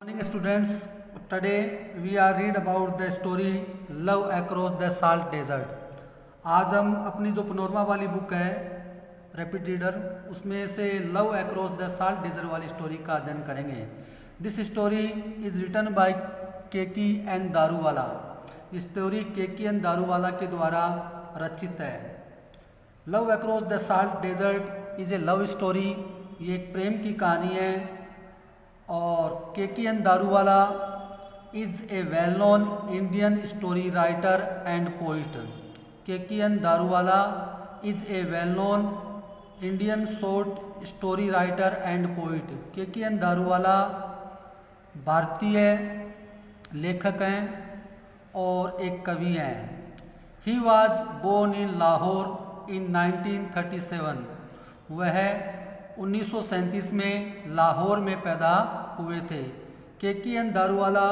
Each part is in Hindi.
Morning students, today we are read about the story Love Across the Salt Desert। आज हम अपनी जो पनोरमा वाली बुक है रैपिड रीडर उसमें से love across the salt desert वाली स्टोरी का अध्ययन करेंगे। This story is written by Keki N Daruwalla. ये स्टोरी केकी एन दारूवाला के द्वारा रचित है। Love across the salt desert is a love story. ये एक प्रेम की कहानी है और Keki N Daruwalla is a well known Indian story writer and poet. Keki N Daruwalla is a well known Indian short story writer and poet. Keki N Daruwalla भारतीय लेखक हैं और एक कवि हैं। He was born in Lahore in 1937। वह 1937 में लाहौर में पैदा हुए थे। Keki N Daruwalla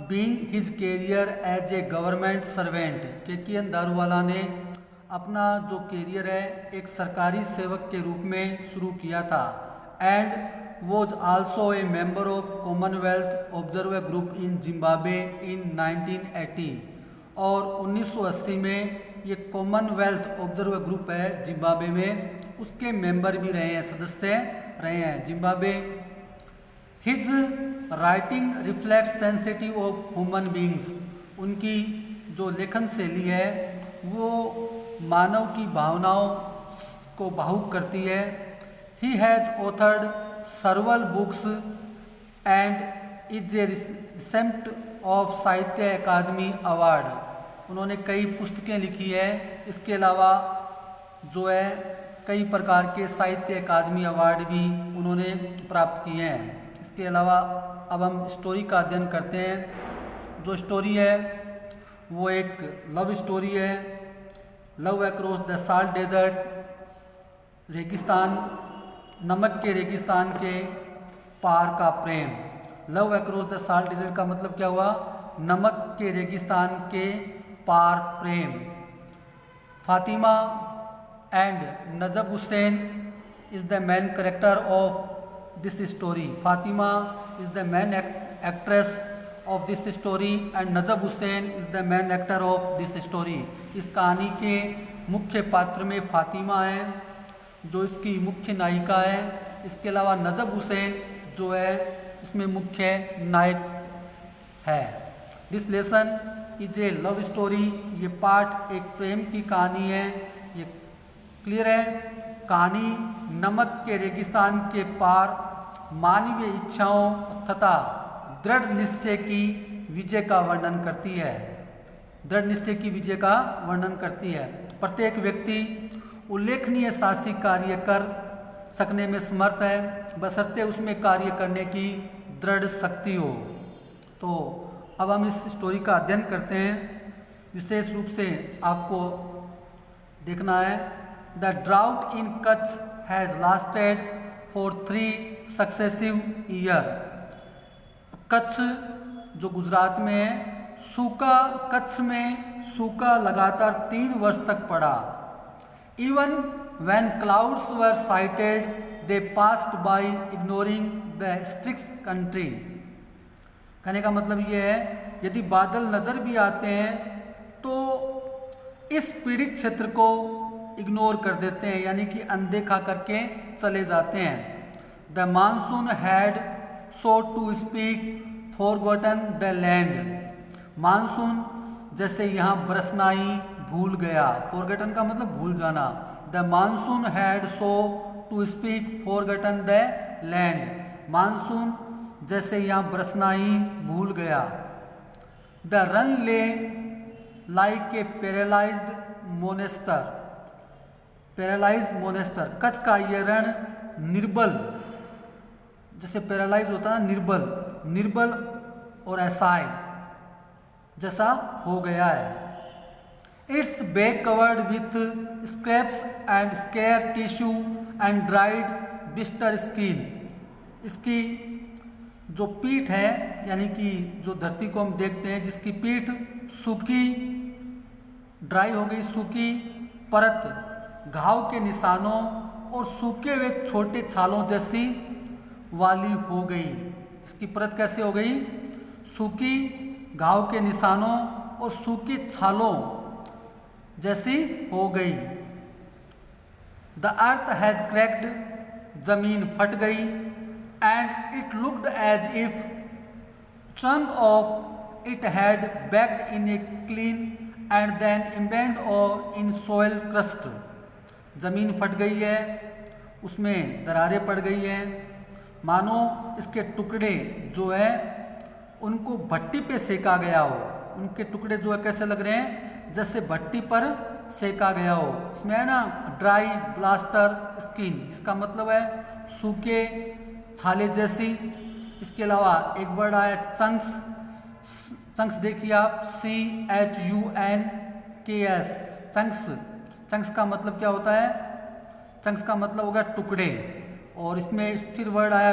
being his career as a government servant. Keki N Daruwalla ने अपना जो कैरियर है एक सरकारी सेवक के रूप में शुरू किया था। And was also a member of Commonwealth observer group in Zimbabwe in 1980। और 1980 में ये कॉमनवेल्थ ऑब्जर्वर ग्रुप है जिम्बाब्वे में, उसके मेंबर भी रहे हैं, सदस्य रहे हैं Zimbabwe. His writing reflect sensitive of human beings. उनकी जो लेखन शैली है वो मानव की भावनाओं को भावुक करती है। He has authored several books and is a recipient of Sahitya Akademi award. उन्होंने कई पुस्तकें लिखी है। इसके अलावा जो है कई प्रकार के साहित्य अकादमी अवार्ड भी उन्होंने प्राप्त किए हैं। इसके अलावा अब हम स्टोरी का अध्ययन करते हैं। जो स्टोरी है वो एक लव स्टोरी है। Love across the salt desert, रेगिस्तान, नमक के रेगिस्तान के पार का प्रेम। Love across the salt desert का मतलब क्या हुआ? नमक के रेगिस्तान के पार प्रेम। Fatima and Najab Hussain is the main character of this story. Fatima is the main actress of this story and Najab Hussain is the main actor of this story. इस कहानी के मुख्य पात्र में फातिमा है जो इसकी मुख्य नायिका है। इसके अलावा नजब हुसैन जो है इसमें मुख्य नायक है। This lesson is a love story. ये पाठ एक प्रेम की कहानी है। ये क्लियर है। कहानी नमक के रेगिस्तान के पार मानवीय इच्छाओं तथा दृढ़ निश्चय की विजय का वर्णन करती है। दृढ़ निश्चय की विजय का वर्णन करती है। प्रत्येक व्यक्ति उल्लेखनीय साहसिक कार्य कर सकने में समर्थ है बशर्ते उसमें कार्य करने की दृढ़ शक्ति हो। तो अब हम इस स्टोरी का अध्ययन करते हैं। विशेष रूप से आपको देखना है the drought in Kutch has lasted for 3 successive year. Kutch जो गुजरात में है, सूखा कच्छ में सूखा लगातार 3 वर्ष तक पड़ा। Even when clouds were sighted they passed by ignoring the strict country. कहने का मतलब ये है यदि बादल नज़र भी आते हैं तो इस पीड़ित क्षेत्र को इग्नोर कर देते हैं, यानी कि अनदेखा करके चले जाते हैं। The monsoon had so to speak forgotten the land. Monsoon जैसे यहाँ बरसना ही भूल गया। फॉरगॉटन का मतलब भूल जाना। The monsoon had so to speak forgotten the land. Monsoon जैसे यहाँ बरसना ही भूल गया। The Rann lay like a paralysed monster. Paralysed monster, Kutch का ये रण निर्बल, जैसे पैरालाइज होता है निर्बल, निर्बल और असहाय जैसा हो गया है। It's back covered with scraps and square tissue and dried Bicester skin. इसकी जो पीठ है, यानी कि जो धरती को हम देखते हैं जिसकी पीठ सूखी, ड्राई हो गई, सूखी परत घाव के निशानों और सूखे हुए छोटे छालों जैसी वाली हो गई। इसकी परत कैसे हो गई? सूखी घाव के निशानों और सूखी छालों जैसी हो गई। द अर्थ हैज क्रैक्ड, जमीन फट गई। And it looked as if trunk of it had baked in a kiln and then embed और इन सोयल क्रस्ट। जमीन फट गई है, उसमें दरारें पड़ गई हैं, मानो इसके टुकड़े जो है उनको भट्टी पे सेका गया हो। उनके टुकड़े जो है कैसे लग रहे हैं? जैसे भट्टी पर सेका गया हो। इसमें है ना ड्राई ब्लास्टर स्किन, इसका मतलब है सूखे छाले जैसी। इसके अलावा एक वर्ड आया चंक्स। चंक्स देखिए आप, CHUNKS, चंक्स। चंक्स का मतलब क्या होता है? चंक्स का मतलब होगा टुकड़े। और इसमें फिर वर्ड आया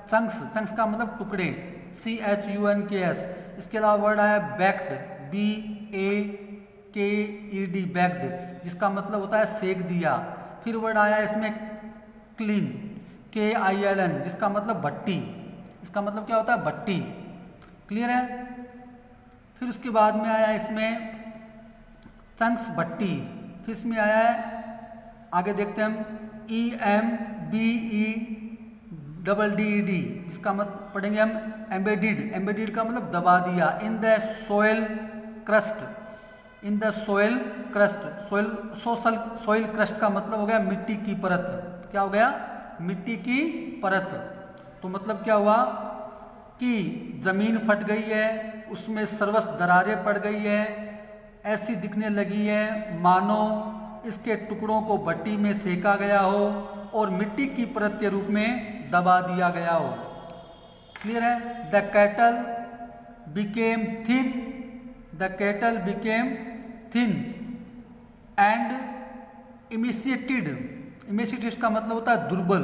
चंक्स, चंक्स का मतलब टुकड़े, CHUNKS। इसके अलावा वर्ड आया बैक्ड, BAKED, बैक्ड, जिसका मतलब होता है सेक दिया। फिर वर्ड आया इसमें क्लीन, KILN, जिसका मतलब भट्टी। इसका मतलब क्या होता है? भट्टी। क्लियर है? फिर उसके बाद में आया इसमें चंक्स भट्टी। फिर इसमें आया है, आगे देखते हैं हम, EMBEDDED, जिसका मतलब पढ़ेंगे हम एम्बेडेड। एम्बेडेड का मतलब दबा दिया। In the soil crust, in the soil crust. Soil crust का मतलब हो गया मिट्टी की परत। क्या हो गया? मिट्टी की परत। तो मतलब क्या हुआ कि जमीन फट गई है, उसमें सर्वस्व दरारें पड़ गई है, ऐसी दिखने लगी है मानो इसके टुकड़ों को भट्टी में सेका गया हो और मिट्टी की परत के रूप में दबा दिया गया हो। क्लियर है? The cattle became thin, the cattle became thin and emaciated. Emaciated का मतलब होता है दुर्बल।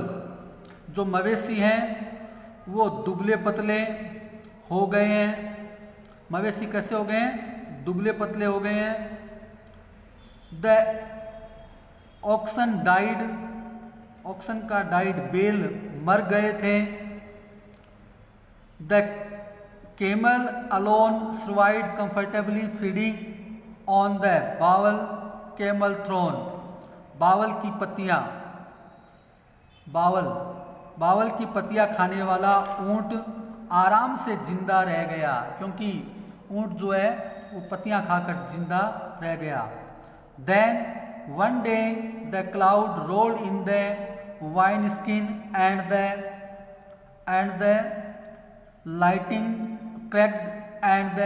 जो मवेशी हैं वो दुबले पतले हो गए हैं। मवेशी कैसे हो गए हैं? दुबले पतले हो गए हैं। द ऑक्सन डाइड, ऑक्सन का डाइड, बेल मर गए थे। The camel alone survived comfortably feeding on the babul camel thorn. बावल की पत्तियां, बावल की पत्तियां खाने वाला ऊंट आराम से जिंदा रह गया, क्योंकि ऊंट जो है वो पत्तियां खाकर जिंदा रह गया। Then one day the cloud rolled in the wine skin and the lighting cracked and the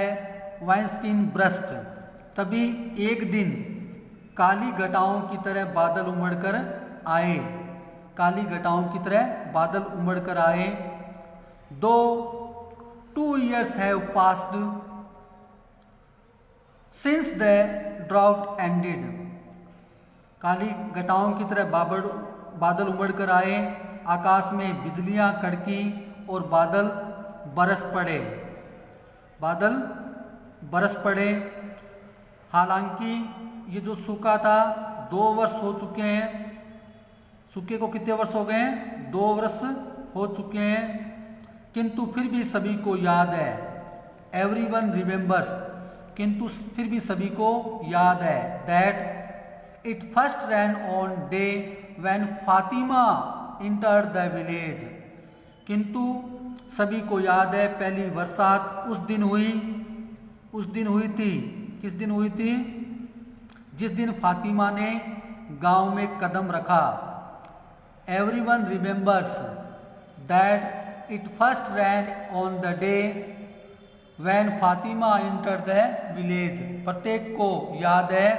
wine skin burst. तभी एक दिन काली घटाओं की तरह बादल उमड़कर आए, काली घटाओं की तरह बादल उमड़कर आए। दो 2 years have passed since the drought ended। काली घटाओं की तरह बादल उमड़कर आए, आकाश में बिजलियां कड़की और बादल बरस पड़े। हालांकि ये जो सूखा था 2 वर्ष हो चुके हैं। सूखे को कितने वर्ष हो गए हैं? 2 वर्ष हो चुके हैं। किंतु फिर भी सभी को याद है, एवरीवन रिमेंबर्स, किंतु फिर भी सभी को याद है, that it first ran on day when Fatima entered the village. किंतु सभी को याद है पहली बरसात उस दिन हुई थी। किस दिन हुई थी? जिस दिन फातिमा ने गांव में कदम रखा। Everyone remembers that it first ran on the day when Fatima entered the village. प्रत्येक को याद है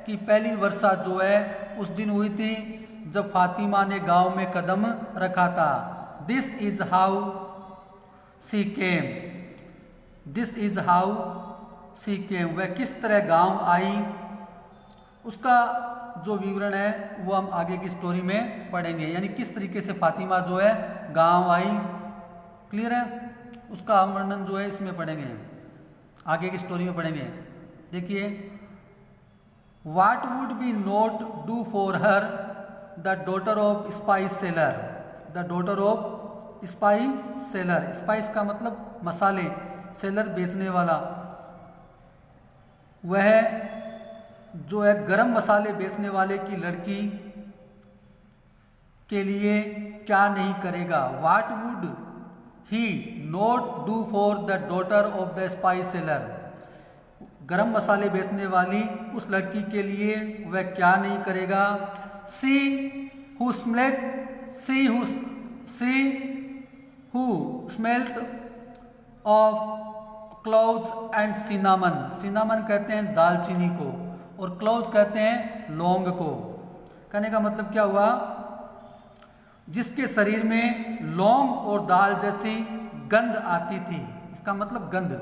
कि पहली वर्षा जो है उस दिन हुई थी जब फातिमा ने गांव में कदम रखा था। This is how she came, this is how she came, वह किस तरह गांव आई, उसका जो विवरण है वो हम आगे की स्टोरी में पढ़ेंगे। यानी किस तरीके से फातिमा जो है गांव आई। क्लियर है? उसका हम वर्णन जो है इसमें पढ़ेंगे, आगे की स्टोरी में पढ़ेंगे। देखिए, what would be not do for her the daughter of spice seller, the daughter of spy seller, spice का मतलब मसाले, सेलर बेचने वाला, वह जो है गरम मसाले बेचने वाले की लड़की के लिए क्या नहीं करेगा। What would he not do for the daughter of the spice seller, गरम मसाले बेचने वाली उस लड़की के लिए वह क्या नहीं करेगा। See who smelt of cloves and cinnamon, cinnamon कहते हैं दालचीनी को और क्लोव्स कहते हैं लौंग को। कहने का मतलब क्या हुआ, जिसके शरीर में लौंग और दाल जैसी गंध आती थी, इसका मतलब गंध,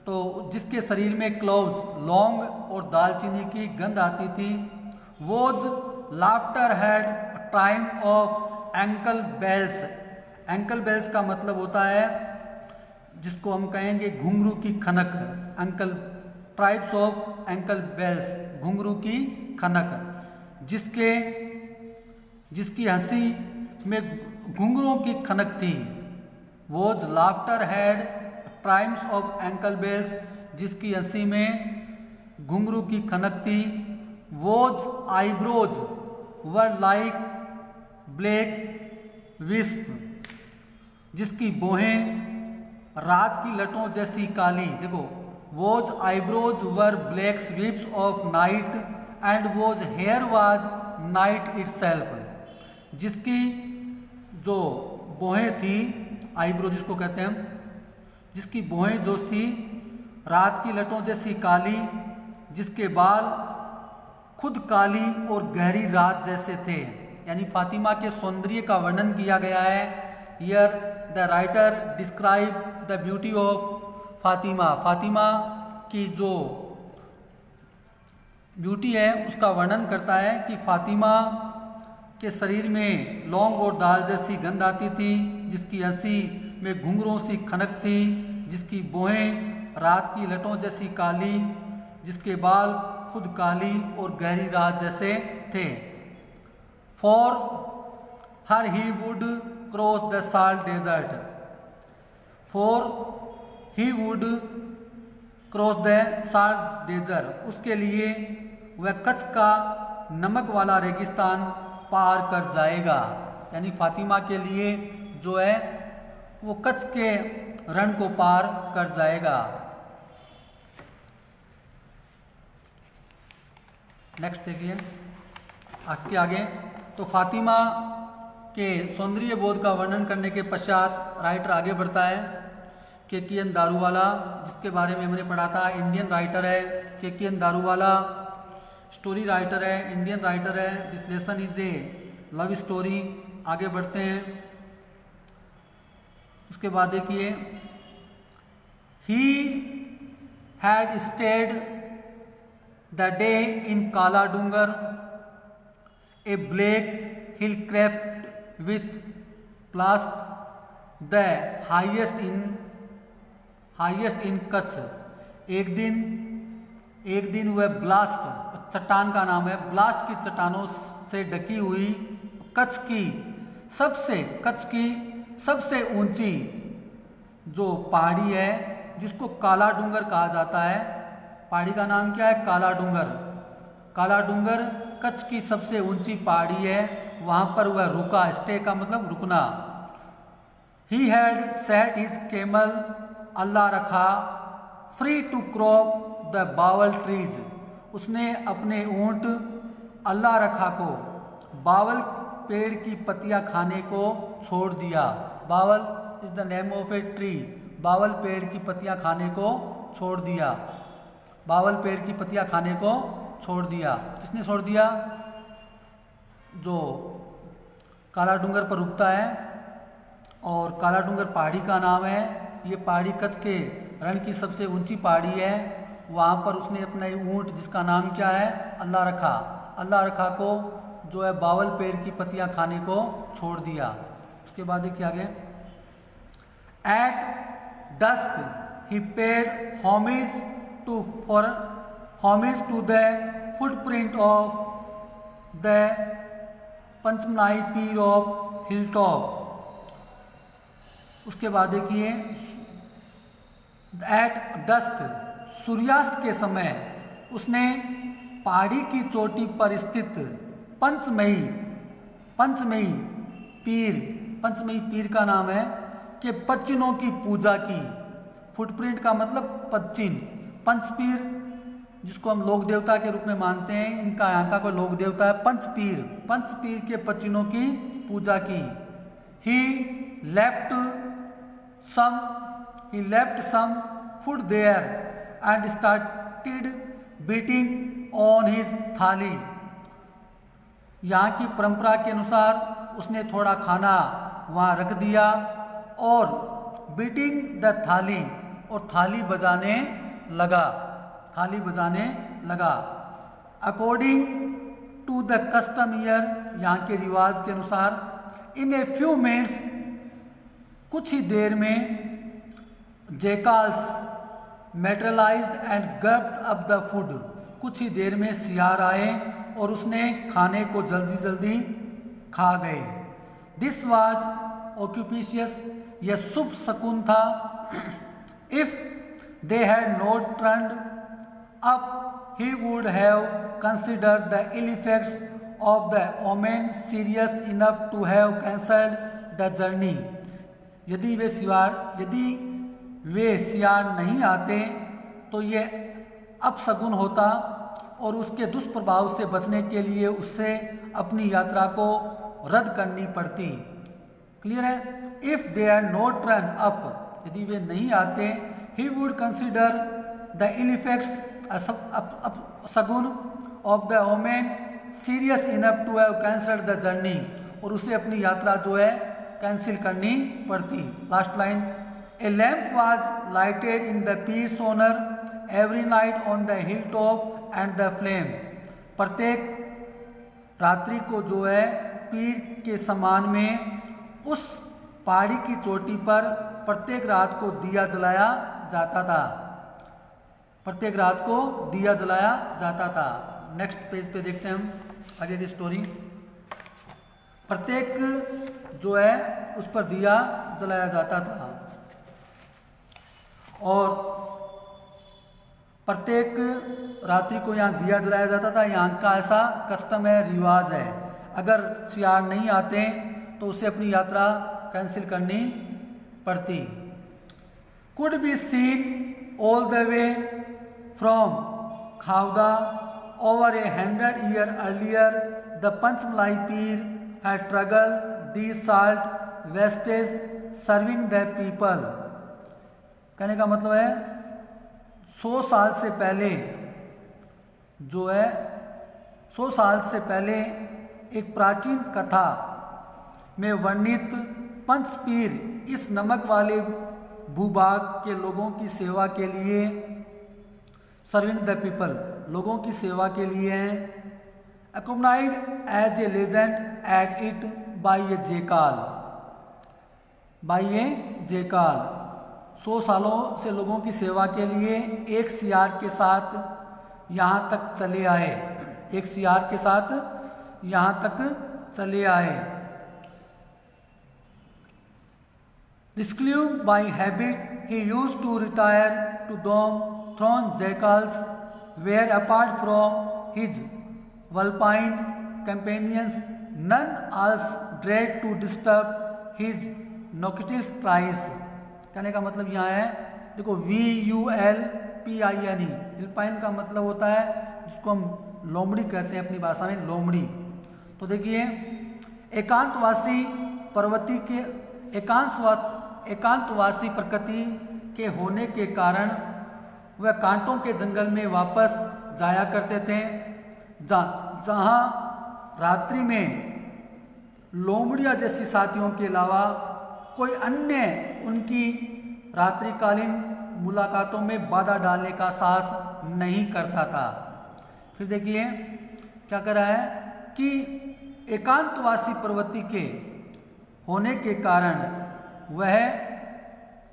तो जिसके शरीर में क्लोव्स, लौंग और दालचीनी की गंध आती थी, whose laughter had time of ankle bells, ankle bells का मतलब होता है जिसको हम कहेंगे घुंघरू की खनक, ankle, tribes of ankle bells, घुंघरू की खनक, जिसकी हंसी में घुंघरुओं की खनक थी। Whose laughter had trims of ankle bells, जिसकी हंसी में घुंघरू की खनक थी। Whose eyebrows were like black wisp, जिसकी बोहें रात की लटों जैसी काली। देखो, whose eyebrows were black sweeps of night and whose hair was night itself, जिसकी जो बोहें थी, आईब्रो जिसको कहते हैं, जिसकी बोहें जो थी रात की लटों जैसी काली, जिसके बाल खुद काली और गहरी रात जैसे थे। यानी फातिमा के सौंदर्य का वर्णन किया गया है। Here the writer describe the beauty of Fatima, Fatima की जो ब्यूटी है उसका वर्णन करता है कि फातिमा के शरीर में लौंग और दाल जैसी गंध आती थी, जिसकी हंसी में घुंघरों सी खनक थी, जिसकी बोहें रात की लटों जैसी काली, जिसके बाल खुद काली और गहरी रात जैसे थे। For her he would cross the salt desert, for he would cross the salt desert, उसके लिए वह कच्छ का नमक वाला रेगिस्तान पार कर जाएगा। यानी फातिमा के लिए जो है वो कच्छ के रण को पार कर जाएगा। नेक्स्ट देखिए आज आगे। तो फातिमा के सौंदर्य बोध का वर्णन करने के पश्चात राइटर आगे बढ़ता है। के.एन. दारूवाला, जिसके बारे में हमने पढ़ा था, इंडियन राइटर है। के.एन. दारूवाला स्टोरी राइटर है, इंडियन राइटर है। This lesson is a love story. आगे बढ़ते हैं। उसके बाद देखिए, he had stayed the day in Kala Dungar, a black hill crept with blast the highest in Kutch. एक दिन वह ब्लास्ट, चट्टान का नाम है, ब्लास्ट की चट्टानों से ढकी हुई कच्छ की सबसे ऊंची जो पहाड़ी है, जिसको काला डूंगर कहा जाता है। पहाड़ी का नाम क्या है? काला डूंगर। काला डूंगर कच्छ की सबसे ऊंची पहाड़ी है, वहां पर वह रुका। स्टे का मतलब रुकना। He had set his camel, Allah Rakha, free to crop the bawal trees, उसने अपने ऊंट अल्लाह रखा को बावल पेड़ की पत्तियां खाने को छोड़ दिया। Babul is the name of a tree, बावल पेड़ की पत्तियां खाने को छोड़ दिया। बावल पेड़ की पत्तियां खाने को छोड़ दिया। किसने छोड़ दिया? जो काला डूंगर पर उगता है, और काला डूंगर पहाड़ी का नाम है। ये पहाड़ी कच्छ के रण की सबसे ऊंची पहाड़ी है। वहाँ पर उसने अपना ऊंट, जिसका नाम क्या है? अल्लाह रखा। अल्लाह रखा को जो है बावल पेड़ की पत्तियां खाने को छोड़ दिया। उसके बाद देखिए आगे। At dusk he paid homage to the footprint of the Panchamnai pir of hilltop. उसके बाद देखिए एट डस्क, सूर्यास्त के समय उसने पहाड़ी की चोटी पर स्थित पंचमई पीर का नाम है कि पच्चीनों की पूजा की। फुटप्रिंट का मतलब पच्चीन, पंचपीर जिसको हम लोक देवता के रूप में मानते हैं, इनका यहाँ का कोई लोक देवता है पंचपीर के पच्चीनों की पूजा की। He left some food there and started beating on his thali. यहाँ की परंपरा के अनुसार उसने थोड़ा खाना वहाँ रख दिया और बीटिंग द थाली, और थाली बजाने लगा। According to the custom year, यहाँ के रिवाज के अनुसार, इन ए फ्यू मिनट्स, कुछ ही देर में, जेकाल्स मेटेरियलाइज्ड एंड गल्प्ड अप द फूड, कुछ ही देर में सियार आए और उसने खाने को जल्दी खा गए। दिस वाज ऑक्यूपिशियस, यह शुभ शकुन था। If they had not turned up he would have considered the ill effects of the omen serious enough to have cancelled the journey. यदि वे सियार नहीं आते तो ये अपशगुन होता और उसके दुष्प्रभाव से बचने के लिए उससे अपनी यात्रा को रद्द करनी पड़ती। क्लियर है? If they are not turn up, यदि वे नहीं आते, he would consider the ill effects अपशगुन of the omen serious enough to have cancelled the journey, और उसे अपनी यात्रा जो है कैंसिल करनी पड़ती। Last line, a lamp was lighted in the pir's honour every night on the hill top and the flame. प्रत्येक रात्रि को जो है पीर के समान में उस पहाड़ी की चोटी पर प्रत्येक रात को दिया जलाया जाता था। नेक्स्ट पेज पे देखते हैं हम आगे की स्टोरी। प्रत्येक जो है उस पर दिया जलाया जाता था और प्रत्येक रात्रि को यहाँ दिया जलाया जाता था। यहाँ का ऐसा कस्टम है, रिवाज है। अगर सियार नहीं आते तो उसे अपनी यात्रा कैंसिल करनी पड़ती। Could be seen all the way from Khavda over 100 years earlier the Panchmalai Peer had struggled these salt wastage serving the people। कहने का मतलब है 100 साल से पहले एक प्राचीन कथा में वर्णित पंचपीर इस नमक वाले भूभाग के लोगों की सेवा के लिए, सर्विंग द पीपल, लोगों की सेवा के लिए हैं। Accompanied as a legend at it by a jackal 100 सालों से लोगों की सेवा के लिए एक सियार के साथ यहाँ तक चले आए। Rescued by habit, he used to retire to thorn jackals, where apart from his vulpine companions, none else dared to disturb his nocturnal tries। कहने का मतलब यहाँ है, देखो VULPINE, विल्पाइन का मतलब होता है जिसको हम लोमड़ी कहते हैं अपनी भाषा में, लोमड़ी। तो देखिए एकांतवासी प्रकृति के होने के कारण वह कांटों के जंगल में वापस जाया करते थे, जहाँ रात्रि में लोमड़िया जैसी साथियों के अलावा कोई अन्य उनकी रात्रिकालीन मुलाकातों में बाधा डालने का साहस नहीं करता था। फिर देखिए क्या कर रहा है कि एकांतवासी प्रवृत्ति के होने के कारण वह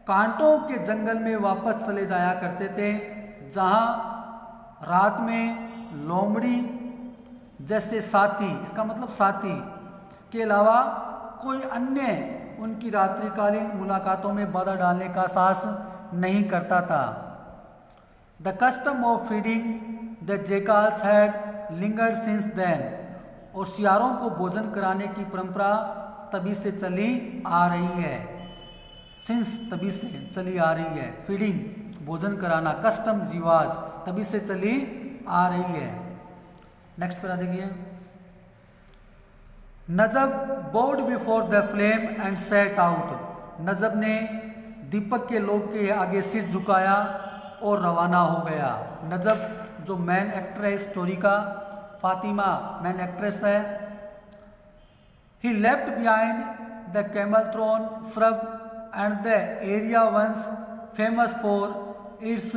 कांटों के जंगल में वापस चले जाया करते थे, जहाँ रात में लोमड़ी जैसे साथी, इसका मतलब साथी के अलावा कोई अन्य उनकी रात्रिकालीन मुलाकातों में बाधा डालने का साहस नहीं करता था। The custom of feeding the jackals had lingered since then, और सियारों को भोजन कराने की परंपरा तभी से चली आ रही है। सिंस तभी से चली आ रही है, फीडिंग भोजन कराना, कस्टम रिवाज तभी से चली आ रही है। नेक्स्ट पर देखिए, Najab bowed before the flame and set out, Najab ने दीपक के लोग के आगे सिर झुकाया और रवाना हो गया। नजब जो मैन एक्टर है स्टोरी का, फातिमा मैन एक्ट्रेस है। He left behind the camel thorn shrub and the area once famous for its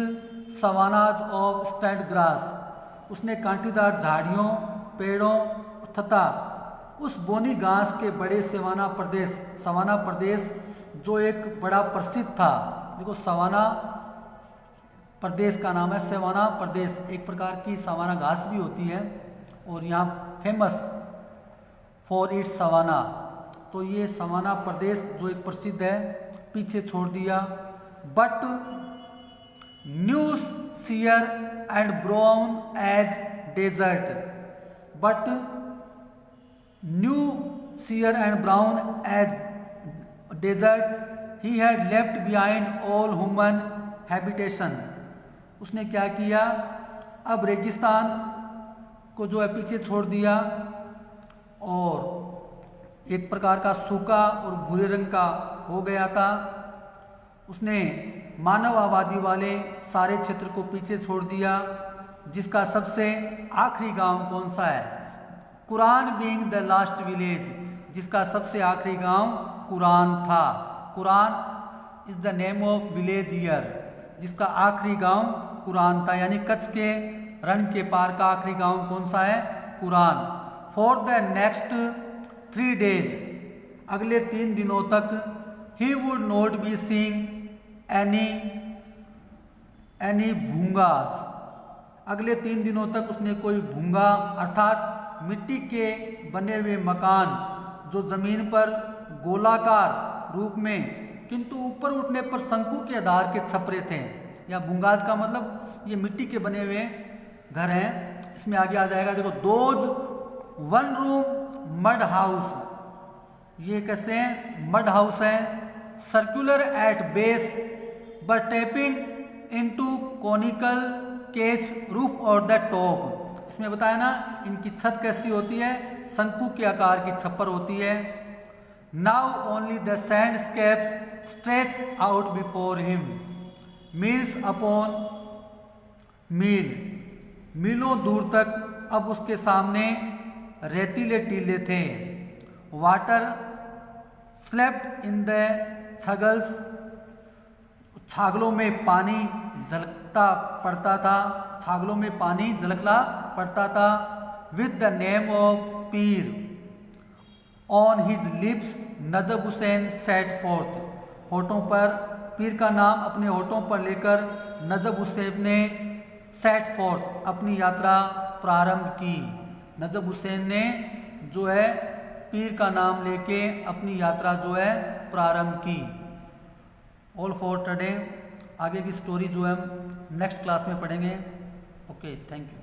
savannahs of stand grass, उसने कांटीदार झाड़ियों, पेड़ों तथा उस बोनी घास के बड़े सवाना प्रदेश जो एक बड़ा प्रसिद्ध था। देखो सवाना प्रदेश का नाम है सवाना प्रदेश, एक प्रकार की सवाना घास भी होती है और यहाँ फेमस फॉर इट्स सवाना, तो ये सवाना प्रदेश जो एक प्रसिद्ध है पीछे छोड़ दिया। But new sere and brown as desert, but new sere and brown as desert he had left behind all human habitation, उसने क्या किया, अब रेगिस्तान को जो है पीछे छोड़ दिया और एक प्रकार का सूखा और भूरे रंग का हो गया था। उसने मानव आबादी वाले सारे क्षेत्र को पीछे छोड़ दिया, जिसका सबसे आखिरी गांव कौन सा है, Quran being the last village, जिसका सबसे आखिरी गांव कुरान था। Quran is the name of village year, जिसका आखिरी गांव कुरान था, यानी कच्छ के रण के पार का आखिरी गांव कौन सा है, Kuran. For the next 3 days, अगले 3 दिनों तक he would not be seeing any bhungas, अगले 3 दिनों तक उसने कोई भूंगा अर्थात मिट्टी के बने हुए मकान जो जमीन पर गोलाकार रूप में किंतु ऊपर उठने पर शंकु के आधार के छपरे थे, या भूंगास का मतलब ये मिट्टी के बने हुए घर हैं। इसमें आगे आ जाएगा, देखो दोज 1 रूम मड हाउस, ये कैसे हैं, मड हाउस है, circular at base but tapering into conical cage roof और द टॉप, इसमें बताया ना इनकी छत कैसी होती है, शंकु के आकार की छप्पर होती है। Now only the sandscapes stretch out before him, miles upon mile, मीलों दूर तक अब उसके सामने रेतीले टीले थे। Water slept in the chhagals, छागलों में पानी झलकता पड़ता था, छागलों में पानी झलकला पड़ता था। With the name of pir on his lips Najab Hussain set forth, होठों पर पीर का नाम अपने होठों पर लेकर नजब हुसैन ने सेट फोर्थ अपनी यात्रा प्रारंभ की। नजब हुसैन ने जो है पीर का नाम लेके अपनी यात्रा जो है प्रारंभ की। ऑल फॉर टुडे, आगे की स्टोरी जो है हम नेक्स्ट क्लास में पढ़ेंगे। Okay, thank you.